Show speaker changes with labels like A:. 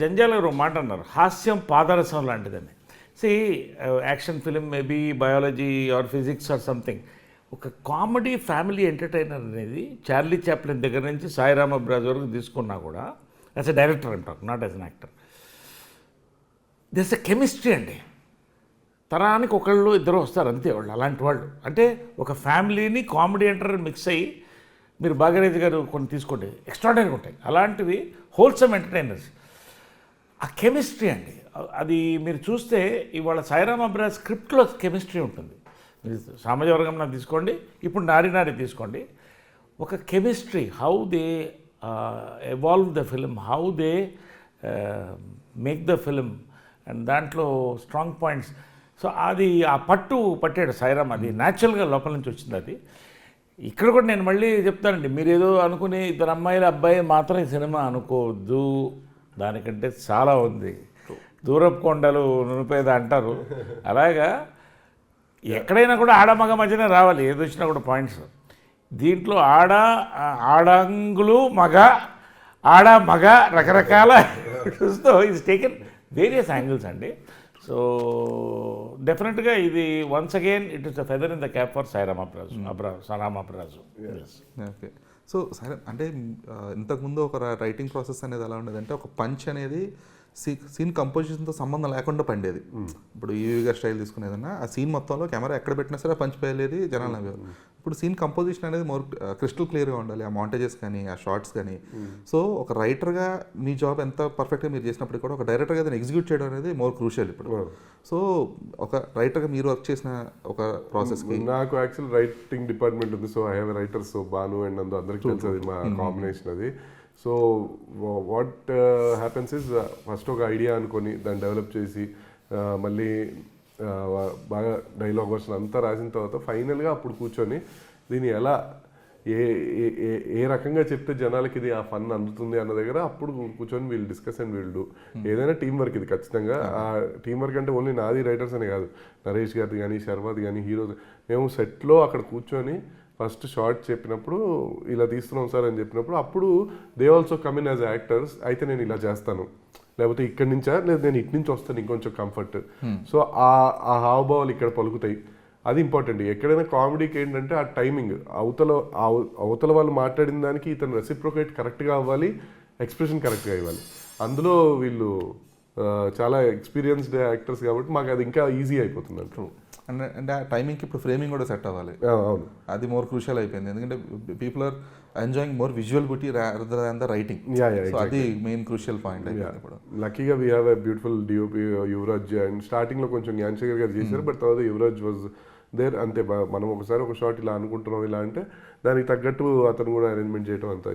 A: జంజాల గారు ఒక మాట అన్నారు, హాస్యం పాదరసం లాంటిదని. Action film maybe biology are physics or something. ఒక కామెడీ ఫ్యామిలీ ఎంటర్టైనర్ అనేది చార్లీ చాప్లిన్ దగ్గర నుంచి సాయిరామ్ అబ్రాజ్ వరకు తీసుకున్నా కూడా, యాజ్ ఎ డైరెక్టర్ అంటారు, not as an actor, this a chemistry అండి. తరానికి ఒకళ్ళు ఇద్దరు వస్తారు అంతే, వాళ్ళు అలాంటి వాళ్ళు. అంటే ఒక ఫ్యామిలీని కామెడీ ఎంటర్ మిక్స్ అయ్యి, మీరు భాగీరథి గారు కొన్ని తీసుకోండి, ఎక్స్ట్రాడనరీగా ఉంటాయి అలాంటివి, హోల్సమ్ ఎంటర్టైనర్స్. ఆ కెమిస్ట్రీ అండి, అది మీరు చూస్తే ఇవాళ సాయిరామ్ అబ్రాజ్ స్క్రిప్ట్లో కెమిస్ట్రీ ఉంటుంది. మీరు సామాజిక వర్గంలో తీసుకోండి, ఇప్పుడు నారి నారి తీసుకోండి, ఒక chemistry, how they evolve the film, how they make the film, and దాంట్లో స్ట్రాంగ్ పాయింట్స్. సో అది ఆ పట్టాడు సాయిరామ్, అది న్యాచురల్గా లోపల నుంచి వచ్చింది అది. ఇక్కడ కూడా నేను మళ్ళీ చెప్తానండి, మీరు ఏదో అనుకుని ఇద్దరు అమ్మాయిలు అబ్బాయి మాత్రం ఈ సినిమా అనుకోవద్దు, దానికంటే చాలా ఉంది. దూరపు కొండలు నునిపేద అంటారు, అలాగా ఎక్కడైనా కూడా ఆడమగ మధ్యనే రావాలి, ఏది వచ్చినా కూడా పాయింట్స్. దీంట్లో ఆడంగులు మగ మగ రకరకాల చూస్తూ ఈజ్ టేకెన్ వేరియస్ యాంగిల్స్ అండి. సో డెఫినెట్గా ఇది once again it is a feather in the cap for Sairam Abraj.
B: Okay. So సరే, అంటే ఇంతకుముందు ఒక రైటింగ్ ప్రాసెస్ అనేది ఎలా ఉండేది అంటే, ఒక పంచ్ అనేది సీన్ కంపోజిషన్తో సంబంధం లేకుండా పండేది. ఇప్పుడు ఈవీగా స్టైల్ తీసుకునేదన్నా ఆ సీన్ మొత్తంలో కెమెరా ఎక్కడ పెట్టినా సరే పంచ్ పేయలేదు, జనాలు నవ్వేవారు. ఇప్పుడు సీన్ కంపోజిషన్ అనేది మోర్ క్రిస్టల్ క్లియర్గా ఉండాలి, ఆ మాంటేజెస్ కానీ ఆ షార్ట్స్ కానీ. సో ఒక రైటర్గా మీ జాబ్ ఎంత పర్ఫెక్ట్గా మీరు చేసినప్పుడు కూడా, ఒక డైరెక్టర్గా దాన్ని ఎగ్జిక్యూట్ చేయడం అనేది మోర్ క్రూషియల్ ఇప్పుడు. సో ఒక రైటర్గా మీరు వర్క్ చేసిన ఒక ప్రాసెస్కి,
C: నాకు యాక్చువల్ రైటింగ్ డిపార్ట్మెంట్ ఉంది. So I have writers, so Banu and Nandu అందరికీ తెలుసు అది మా కాంబినేషన్ అది. So what happens is, first ఒక ఐడియా అనుకొని దాన్ని డెవలప్ చేసి మళ్ళీ బాగా డైలాగ్ వర్షన్ అంతా రాసిన తర్వాత ఫైనల్గా అప్పుడు కూర్చొని దీన్ని ఎలా ఏ రకంగా చెప్తే జనాలకి ఇది ఆ ఫన్ అందుతుంది అన్న దగ్గర అప్పుడు కూర్చొని వీళ్ళు డిస్కస్ అండ్ వీళ్ళు డూ. ఏదైనా టీం వర్క్ ఇది ఖచ్చితంగా. ఆ టీం వర్క్ అంటే ఓన్లీ నాది రైటర్స్ అనే కాదు, నరేష్ గారిది కానీ, శర్వాది కానీ, హీరోస్. మేము సెట్లో అక్కడ కూర్చొని ఫస్ట్ షార్ట్ చెప్పినప్పుడు ఇలా తీస్తున్నాం సార్ అని చెప్పినప్పుడు, అప్పుడు they also come in as actors. అయితే నేను ఇలా చేస్తాను, లేకపోతే ఇక్కడి నుంచా, లేదా నేను ఇటు నుంచి వస్తాను ఇంకొంచెం కంఫర్ట్. సో ఆ హావభావాలు ఇక్కడ పలుకుతాయి, అది ఇంపార్టెంట్. ఎక్కడైనా కామెడీకి ఏంటంటే ఆ టైమింగ్, అవతల వాళ్ళు మాట్లాడిన దానికి ఇతను రెసిప్రోకేట్ కరెక్ట్గా అవ్వాలి, ఎక్స్ప్రెషన్ కరెక్ట్గా ఇవ్వాలి. అందులో వీళ్ళు చాలా ఎక్స్పీరియన్స్డ్ యాక్టర్స్ కాబట్టి మాకు అది ఇంకా ఈజీ అయిపోతుంది అంటారు.
B: అంటే ఆ టైమింగ్కి ఇప్పుడు ఫ్రేమింగ్ కూడా సెట్ అవ్వాలి,
C: అవును,
B: అది మోర్ క్రూషియల్ అయిపోయింది. ఎందుకంటే people are enjoying more visual beauty rather than the writing. అది మెయిన్ క్రూషియల్ పాయింట్ ఇప్పుడు.
C: లక్కీగా we have a beautiful DOP Yuvaraj, and స్టార్టింగ్లో కొంచెం జ్ఞానశేఖర్ గారు చేశారు, బట్ తర్వాత యువరాజ్ వాజ్ దేర్. అంతే, మనం ఒకసారి ఒక షాట్ ఇలా అనుకుంటున్నాం ఇలా అంటే దానికి తగ్గట్టు అతను కూడా అరేంజ్మెంట్ చేయడం అంతా.